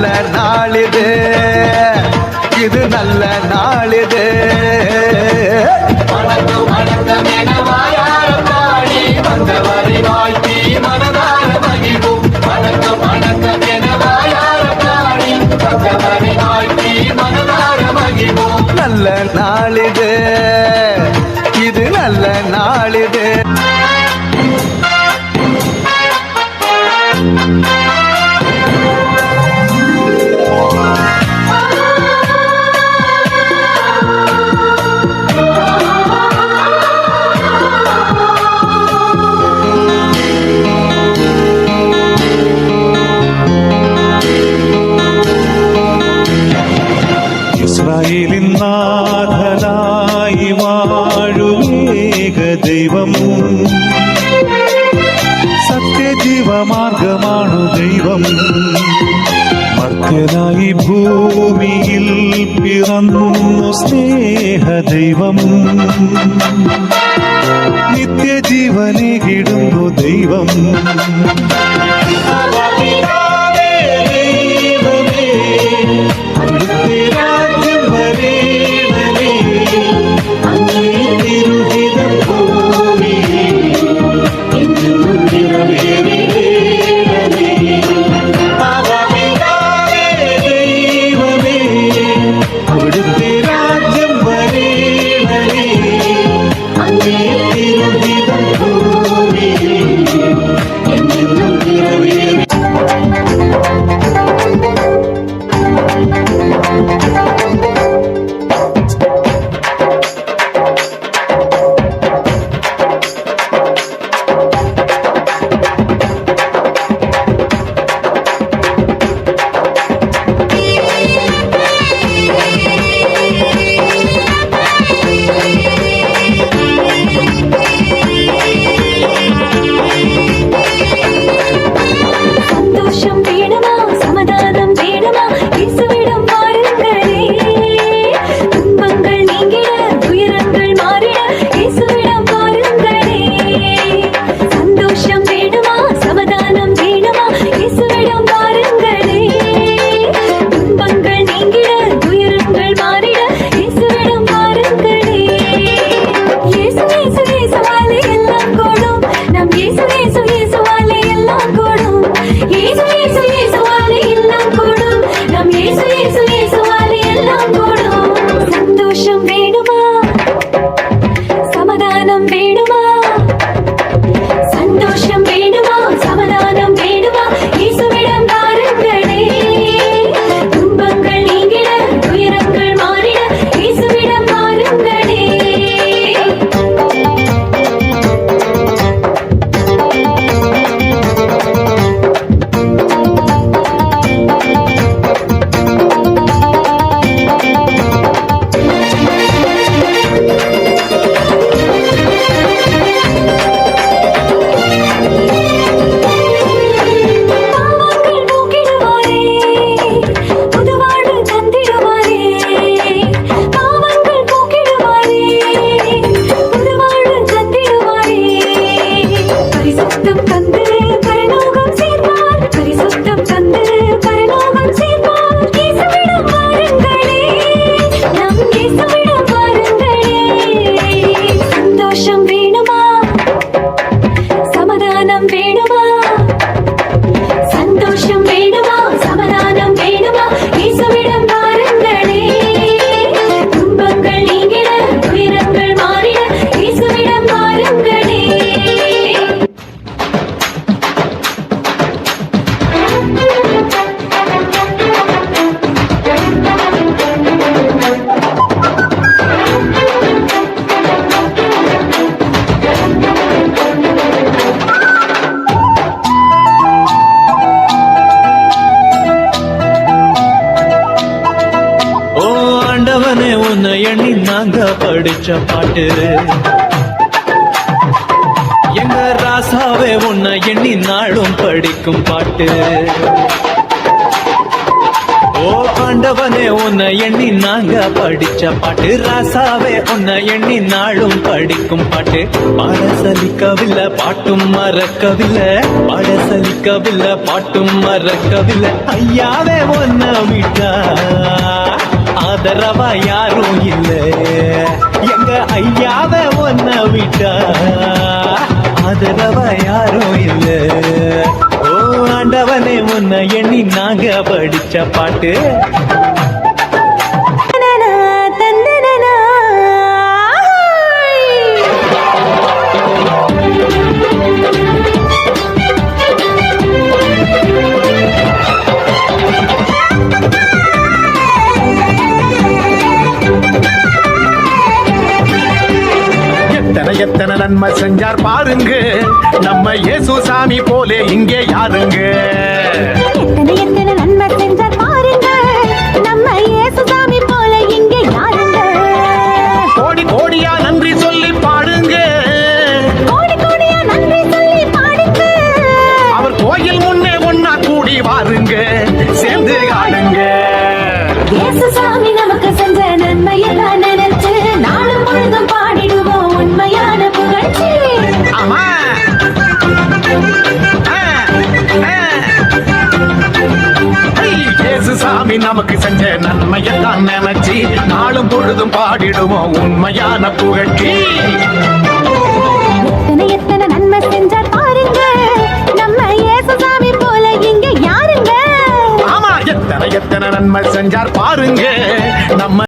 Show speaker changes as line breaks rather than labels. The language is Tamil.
நல்ல நாளிது, இது நல்ல நாளிது.
வணக்கம் வணக்கம் என வாயார பாடி வந்தவரை வாழ்த்தி மனதார மகிழ்வோம். வணக்கம் வணக்கம் என வாயார பாடி வந்தவரை வாழ்த்தி மனதார மகிழ்வோம்.
நல்ல நாளிது, இது நல்ல நாளிது.
இஸ்ராயேலின் நாதனாய் வாழும் ஏக தெய்வம், സത്യ ജീവമാർഗമാണു ദൈവം. മർത്യനായി ഭൂമിയിൽ പിറന്നു സ്നേഹ ദൈവം, നിത്യജീവനേകിടുന്നു ദൈവം.
எண்ணி நாங்க படிச்ச பாட்டு, எங்க ராசாவே உன்னை எண்ணி நாளும் படிக்கும் பாட்டு. ஓ ஆண்டவனே உன்னை எண்ணி நாங்க படிச்ச பாட்டு ராசாவே உன்னை எண்ணி நாளும் படிக்கும் பாட்டு பாட சலிக்கவில்லை பாட்டும் மறக்கவில்லை பாட சலிக்கவில்லை பாட்டும் மறக்கவில்லை ஐயாவே உன்னை விட்டா ஆதரவா யாரும் இல்ல எங்க ஐயாவே உன்னை விட்டா ஆதரவா யாரும் இல்ல ஓ ஆண்டவனே உன்னை எண்ணி நாங்க படிச்ச பாட்டு
எத்தனை நன்மை செஞ்சார் பாருங்க நம்ம இயேசு சாமி போலே இங்கே யாருங்க
எத்தனை எத்தனை நன்மை செஞ்சார் பாருங்க நம்ம இயேசுசாமி போல இங்க யாருங்க
கோடி கோடியா நன்றி சொல்லி பாடுங்க
கோடி கோடியா நன்றி சொல்லி பாடுங்க
அவர் கோயில் முன்னே ஒன்னா கூடி வாருங்க சேர்ந்து ஆடுங்க
இயேசுசாமி நமக்கு செஞ்ச நன்மையெல்லாம் நினைச்சு நாளும் பொழுதும் பாடிடுவோம் உண்மையான புகழ்ச்சி
ஆமா இயேசு சாமி நமக்கு செஞ்ச நன்மையெல்லாம் நினைச்சு நாளும் பொழுதும் பாடிடுவோம் உண்மையான புகழ்ச்சி
எத்தனை எத்தனை நன்மை செஞ்சார் பாருங்க நம்ம இயேசுசாமி போல இங்க யாருங்க
ஆமா எத்தனை எத்தனை நன்மை செஞ்சார் பாருங்க நம்ம